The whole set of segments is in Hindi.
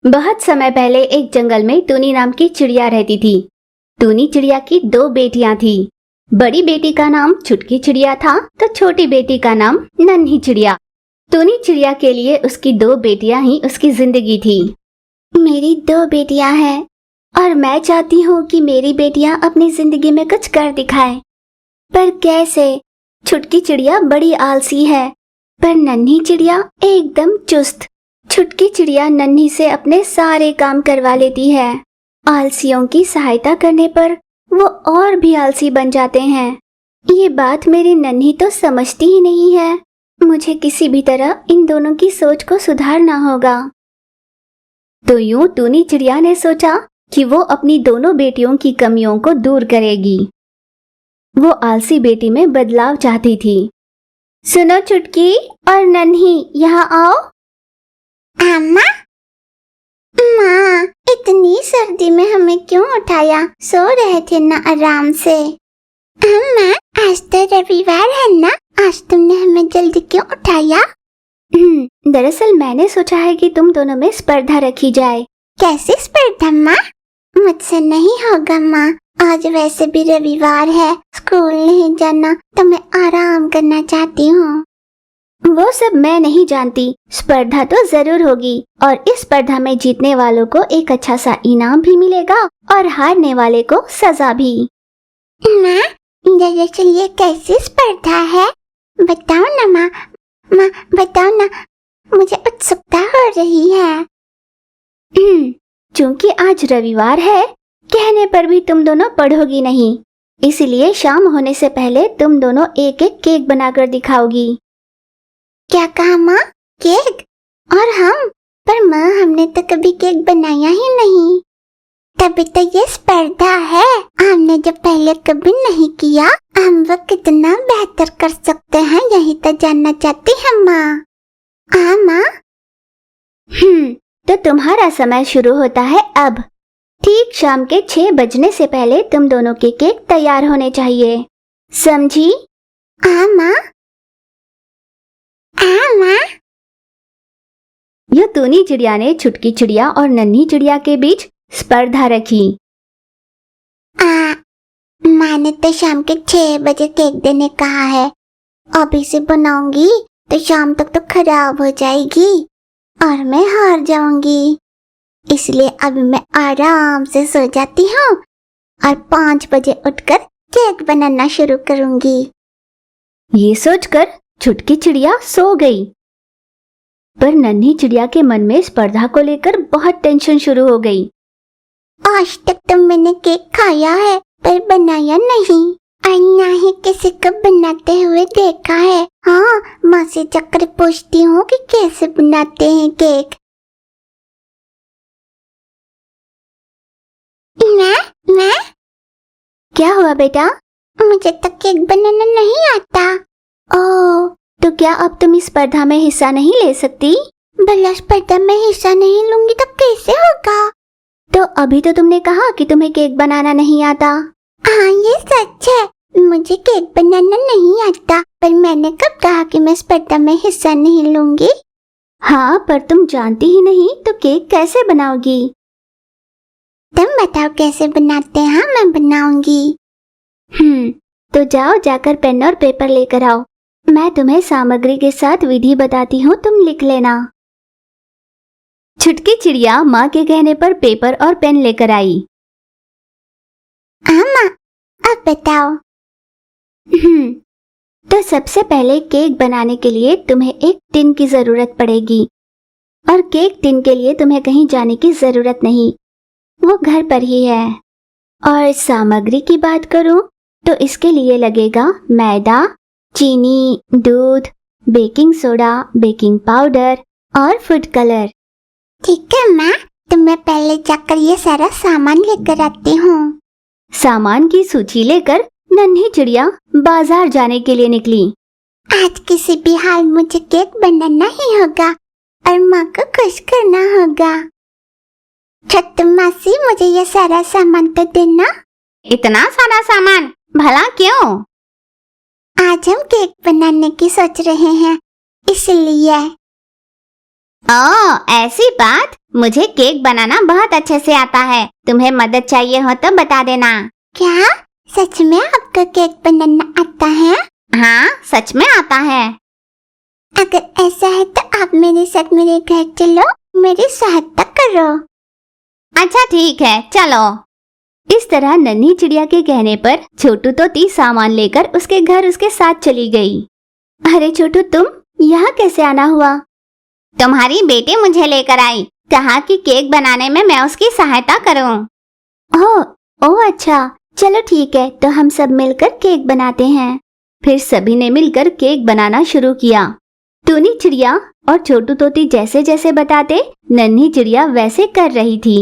बहुत समय पहले एक जंगल में टूनी नाम की चिड़िया रहती थी। टूनी चिड़िया की दो बेटियां थी। बड़ी बेटी का नाम छुटकी चिड़िया था तो छोटी बेटी का नाम नन्ही चिड़िया। टूनी चिड़िया के लिए उसकी दो बेटियां ही उसकी जिंदगी थी। मेरी दो बेटियां हैं और मैं चाहती हूँ कि मेरी बेटियां अपनी जिंदगी में कुछ कर दिखाएं। पर कैसे? छुटकी चिड़िया बड़ी आलसी है, पर नन्ही चिड़िया एकदम चुस्त। छुटकी चिड़िया नन्ही से अपने सारे काम करवा लेती है। आलसियों की सहायता करने पर वो और भी आलसी बन जाते हैं। ये बात मेरी नन्ही तो समझती ही नहीं है। मुझे किसी भी तरह इन दोनों की सोच को सुधारना होगा। तो यूं टूनी चिड़िया ने सोचा कि वो अपनी दोनों बेटियों की कमियों को दूर करेगी। वो आलसी बेटी में बदलाव चाहती थी। सुनो छुटकी और नन्ही, यहाँ आओ। अम्मा, माँ, इतनी सर्दी में हमें क्यों उठाया? सो रहे थे ना आराम से। अम्मा, आज तो रविवार है ना, आज तुमने हमें जल्दी क्यों उठाया? दरअसल मैंने सोचा है कि तुम दोनों में स्पर्धा रखी जाए। कैसी स्पर्धा माँ? मुझसे नहीं होगा माँ, आज वैसे भी रविवार है, स्कूल नहीं जाना तो मैं आराम करना चाहती हूँ। वो सब मैं नहीं जानती, स्पर्धा तो जरूर होगी और इस स्पर्धा में जीतने वालों को एक अच्छा सा इनाम भी मिलेगा और हारने वाले को सजा भी। माँ, दरअसल ये कैसी स्पर्धा है? बताओ ना माँ, माँ बताओ ना, मुझे उत्सुकता हो रही है। क्योंकि आज रविवार है, कहने पर भी तुम दोनों पढ़ोगी नहीं, इसलिए शाम होने से पहले तुम दोनों एक एक केक बनाकर दिखाओगी। क्या कहा माँ? केक? और हम? पर माँ, हमने तो कभी केक बनाया ही नहीं। तभी तो ये स्पर्धा है। हमने जब पहले कभी नहीं किया, हम वो कितना बेहतर कर सकते हैं, यही तो जानना चाहती है माँ। हाँ माँ। तो तुम्हारा समय शुरू होता है अब। ठीक शाम के 6 बजने से पहले तुम दोनों के केक तैयार होने चाहिए, समझी? हाँ माँ। हाँ माँ। यह टूनी चिड़िया ने छुटकी चिड़िया और नन्ही चिड़िया के बीच स्पर्धा रखी। माँ ने तो शाम के 6 बजे केक देने कहा है। अभी से बनाऊंगी तो शाम तक तो खराब हो जाएगी और मैं हार जाऊंगी। इसलिए अभी मैं आराम से सो जाती हूँ और 5 बजे उठकर केक बनाना शुरू करूंगी। ये सोचकर छुटकी चिड़िया सो गई। पर नन्ही चिड़िया के मन में स्पर्धा को लेकर बहुत टेंशन शुरू हो गई। आज तक तो मैंने केक खाया है पर बनाया नहीं और ना ही किसी को बनाते हुए देखा है। हाँ, माँ से जाकर पूछती हूँ कि कैसे बनाते हैं केक। मैं? क्या हुआ बेटा? मुझे तो केक बनाना नहीं आता। ओह, तो क्या अब तुम इस स्पर्धा में हिस्सा नहीं ले सकती? भला स्पर्धा में हिस्सा नहीं लूंगी तो कैसे होगा? तो अभी तो तुमने कहा कि तुम्हें केक बनाना नहीं आता। हाँ, ये सच है, मुझे केक बनाना नहीं आता, पर मैंने कब कहा कि मैं स्पर्धा में हिस्सा नहीं लूंगी? हाँ, पर तुम जानती ही नहीं तो केक कैसे बनाओगी? तुम बताओ कैसे बनाते हैं, मैं बनाऊंगी। तो जाओ, जाकर पेन और पेपर लेकर आओ। मैं तुम्हें सामग्री के साथ विधि बताती हूँ, तुम लिख लेना। छुटकी चिड़िया माँ के कहने पर पेपर और पेन लेकर आई। माँ, अब बताओ। तो सबसे पहले केक बनाने के लिए तुम्हें एक टिन की जरूरत पड़ेगी और केक टिन के लिए तुम्हें कहीं जाने की जरूरत नहीं, वो घर पर ही है। और सामग्री की बात करूं तो इसके लिए लगेगा मैदा, चीनी, दूध, बेकिंग सोडा, बेकिंग पाउडर और फूड कलर। ठीक है माँ, तो मैं पहले जाकर ये सारा सामान लेकर आती हूँ। सामान की सूची लेकर नन्ही चिड़िया बाजार जाने के लिए निकली। आज किसी भी हाल मुझे केक बनाना ही होगा और माँ को खुश करना होगा। छत्तू मासी, मुझे ये सारा सामान तो देना। इतना सारा सामान भला क्यों? आज हम केक बनाने की सोच रहे हैं, इसलिए। ओह, ऐसी बात। मुझे केक बनाना बहुत अच्छे से आता है। तुम्हें मदद चाहिए हो तो बता देना। क्या सच में आपको केक बनाना आता है? हाँ, सच में आता है। अगर ऐसा है तो आप मेरे साथ मेरे घर चलो, मेरी सहायता करो। अच्छा ठीक है, चलो। इस तरह नन्ही चिड़िया के कहने पर छोटू तोती सामान लेकर उसके घर उसके साथ चली गई। अरे छोटू, तुम यहाँ कैसे आना हुआ? तुम्हारी बेटी मुझे लेकर आई, कहा कि केक बनाने में मैं उसकी सहायता करूं। ओह अच्छा, चलो ठीक है, तो हम सब मिलकर केक बनाते हैं। फिर सभी ने मिलकर केक बनाना शुरू किया। टूनी चिड़िया और छोटू तोती जैसे जैसे बताते, नन्ही चिड़िया वैसे कर रही थी।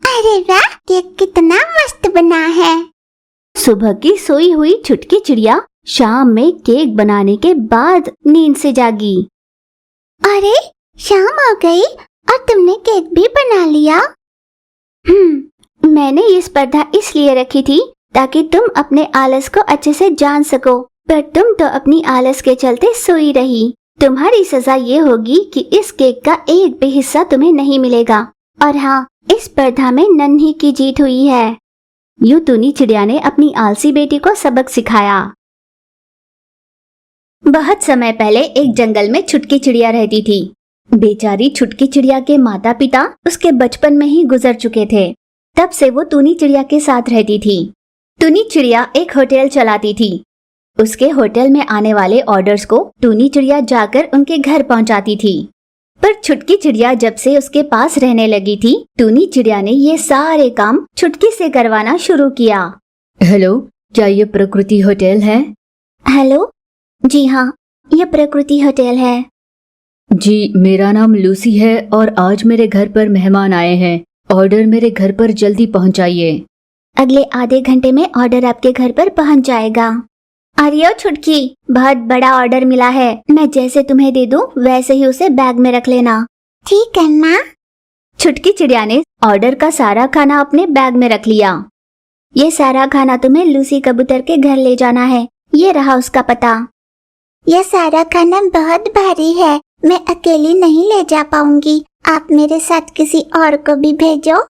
अरे वाह, केक कितना मस्त बना है। सुबह की सोई हुई छुटकी चिड़िया शाम में केक बनाने के बाद नींद से जागी। अरे शाम आ गई और तुमने केक भी बना लिया? मैंने ये स्पर्धा इसलिए रखी थी ताकि तुम अपने आलस को अच्छे से जान सको, पर तुम तो अपनी आलस के चलते सोई रही। तुम्हारी सजा ये होगी कि इस केक का एक भी हिस्सा तुम्हें नहीं मिलेगा। और हाँ, इस स्पर्धा में नन्ही की जीत हुई है। यूं टूनी चिड़िया ने अपनी आलसी बेटी को सबक सिखाया। बहुत समय पहले एक जंगल में छुटकी चिड़िया रहती थी। बेचारी छुटकी चिड़िया के माता पिता उसके बचपन में ही गुजर चुके थे। तब से वो टूनी चिड़िया के साथ रहती थी। टूनी चिड़िया एक होटल चलाती थी। उसके होटल में आने वाले ऑर्डर्स को टूनी चिड़िया जाकर उनके घर पहुंचाती थी। पर छुटकी चिड़िया जब से उसके पास रहने लगी थी, टूनी चिड़िया ने ये सारे काम छुटकी से करवाना शुरू किया। हेलो, क्या ये प्रकृति होटल है? हेलो, जी हाँ, ये प्रकृति होटल है। जी, मेरा नाम लूसी है और आज मेरे घर पर मेहमान आए हैं। ऑर्डर मेरे घर पर जल्दी पहुंचाइए। अगले आधे घंटे में ऑर्डर आपके घर पर पहुंच जाएगा। अरे छुटकी, बहुत बड़ा ऑर्डर मिला है। मैं जैसे तुम्हें दे दूं वैसे ही उसे बैग में रख लेना। ठीक है माँ। छुटकी चिड़िया ने ऑर्डर का सारा खाना अपने बैग में रख लिया। ये सारा खाना तुम्हें लूसी कबूतर के घर ले जाना है। ये रहा उसका पता। यह सारा खाना बहुत भारी है, मैं अकेली नहीं ले जा पाऊंगी। आप मेरे साथ किसी और को भी भेजो।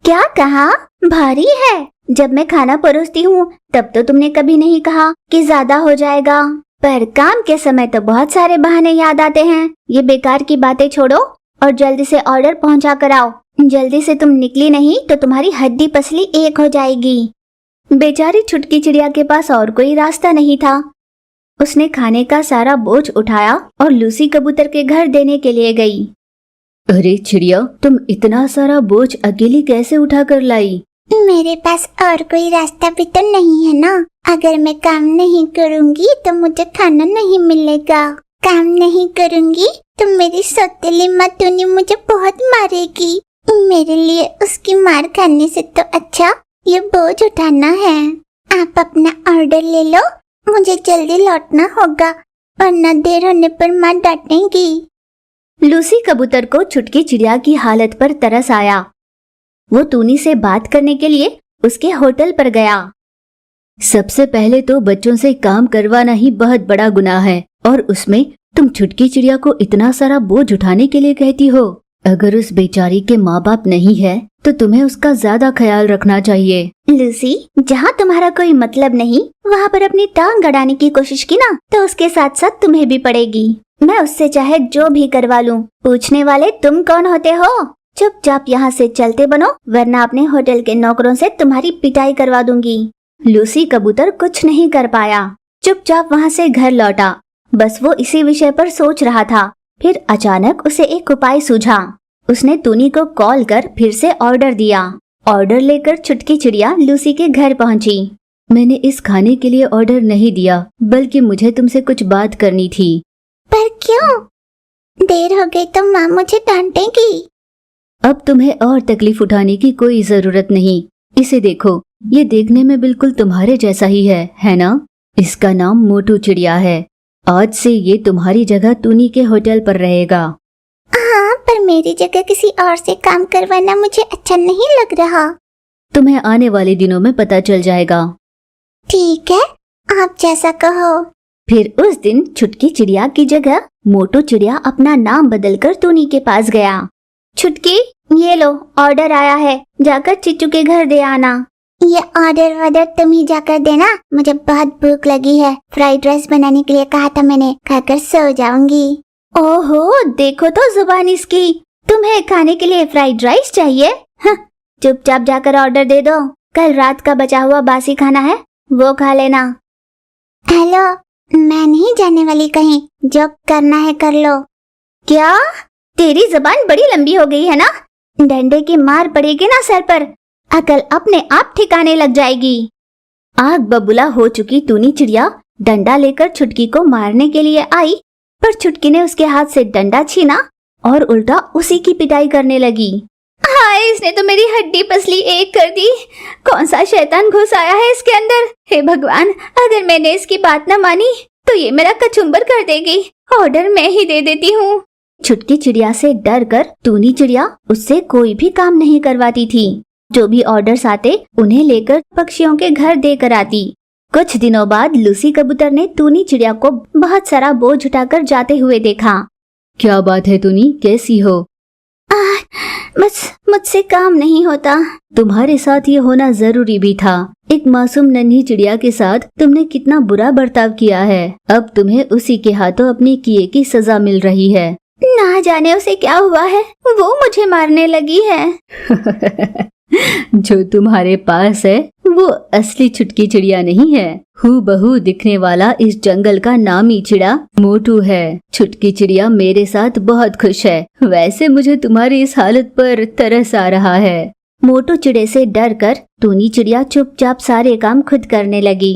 क्या कहा? भारी है? जब मैं खाना परोसती हूँ तब तो तुमने कभी नहीं कहा कि ज्यादा हो जाएगा। पर काम के समय तो बहुत सारे बहाने याद आते हैं। ये बेकार की बातें छोड़ो और जल्दी से ऑर्डर पहुँचा कर आओ। जल्दी से तुम निकली नहीं तो तुम्हारी हड्डी पसली एक हो जाएगी। बेचारी छुटकी चिड़िया के पास और कोई रास्ता नहीं था। उसने खाने का सारा बोझ उठाया और लूसी कबूतर के घर देने के लिए गई। अरे चिड़िया, तुम इतना सारा बोझ अकेली कैसे उठा कर लाई? मेरे पास और कोई रास्ता भी तो नहीं है ना। अगर मैं काम नहीं करूंगी तो मुझे खाना नहीं मिलेगा। काम नहीं करूंगी तो मेरी सौतेली माँ टूनी मुझे बहुत मारेगी। मेरे लिए उसकी मार खाने से तो अच्छा ये बोझ उठाना है। आप अपना ऑर्डर ले लो, मुझे जल्दी लौटना होगा वरना देर होने पर माँ डांटेगी। लूसी कबूतर को छुटकी चिड़िया की हालत पर तरस आया। वो टूनी से बात करने के लिए उसके होटल पर गया। सबसे पहले तो बच्चों से काम करवाना ही बहुत बड़ा गुनाह है और उसमें तुम छुटकी चिड़िया को इतना सारा बोझ उठाने के लिए कहती हो। अगर उस बेचारी के माँ बाप नहीं है तो तुम्हें उसका ज्यादा ख्याल रखना चाहिए। लूसी, जहाँ तुम्हारा कोई मतलब नहीं वहाँ पर अपनी टांग अड़ाने की कोशिश की ना तो उसके साथ साथ तुम्हें भी पड़ेगी। मैं उससे चाहे जो भी करवा लूं, पूछने वाले तुम कौन होते हो? चुपचाप यहाँ से चलते बनो वरना अपने होटल के नौकरों से तुम्हारी पिटाई करवा दूंगी। लूसी कबूतर कुछ नहीं कर पाया, चुपचाप वहाँ से घर लौटा। बस वो इसी विषय पर सोच रहा था। फिर अचानक उसे एक उपाय सूझा। उसने टूनी को कॉल कर फिर से ऑर्डर दिया। ऑर्डर लेकर छुटकी चिड़िया लूसी के घर पहुंची। मैंने इस खाने के लिए ऑर्डर नहीं दिया, बल्कि मुझे तुमसे कुछ बात करनी थी। पर क्यों? देर हो गई तो माँ मुझे डांटेगी। अब तुम्हें और तकलीफ उठाने की कोई जरूरत नहीं। इसे देखो, ये देखने में बिल्कुल तुम्हारे जैसा ही है ना? इसका नाम मोटू चिड़िया है। आज से ये तुम्हारी जगह टूनी के होटल पर रहेगा। हाँ, पर मेरी जगह किसी और से काम करवाना मुझे अच्छा नहीं लग रहा। तुम्हें आने वाले दिनों में पता चल जाएगा। ठीक है, आप जैसा कहो। फिर उस दिन छुटकी चिड़िया की जगह मोटू चिड़िया अपना नाम बदलकर टूनी के पास गया। छुटकी, ये लो ऑर्डर आया है, जाकर चिच्चू के घर दे आना। ये ऑर्डर तुम ही जाकर देना, मुझे बहुत भूख लगी है। फ्राइड राइस बनाने के लिए कहा था मैंने, खाकर सो जाऊंगी। ओहो, देखो तो जुबान इसकी, तुम्हें खाने के लिए फ्राइड राइस चाहिए? चुपचाप जाकर ऑर्डर दे दो, कल रात का बचा हुआ बासी खाना है, वो खा लेना। हेलो, मैं नहीं जाने वाली कहीं, जो करना है कर लो। क्या? तेरी जबान बड़ी लंबी हो गई है ना? डंडे की मार पड़ेगी ना सर पर, अकल अपने आप ठिकाने लग जाएगी। आग बबूला हो चुकी टूनी चिड़िया डंडा लेकर छुटकी को मारने के लिए आई, पर छुटकी ने उसके हाथ से डंडा छीना और उल्टा उसी की पिटाई करने लगी। हाय, इसने तो मेरी हड्डी पसली एक कर दी। कौन सा शैतान घुस आया है इसके अंदर? हे भगवान, अगर मैंने इसकी बात न मानी तो ये मेरा कचुम्बर कर देगी। ऑर्डर मैं ही दे देती हूँ। छुटकी चिड़िया से डर कर टूनी चिड़िया उससे कोई भी काम नहीं करवाती थी। जो भी ऑर्डर्स आते उन्हें लेकर पक्षियों के घर देकर आती। कुछ दिनों बाद लूसी कबूतर ने टूनी चिड़िया को बहुत सारा बोझ उठाकर जाते हुए देखा। क्या बात है टूनी, कैसी हो? बस मुझसे काम नहीं होता। तुम्हारे साथ ये होना जरूरी भी था। एक मासूम नन्ही चिड़िया के साथ तुमने कितना बुरा बर्ताव किया है। अब तुम्हें उसी के हाथों अपने किए की सजा मिल रही है। ना जाने उसे क्या हुआ है, वो मुझे मारने लगी है। जो तुम्हारे पास है वो असली छुटकी चिड़िया नहीं है। हूबहू दिखने वाला इस जंगल का नामी चिड़ा मोटू है। छुटकी चिड़िया मेरे साथ बहुत खुश है। वैसे मुझे तुम्हारी इस हालत पर तरस आ रहा है। मोटू चिड़े से डर कर टूनी चिड़िया चुपचाप सारे काम खुद करने लगी।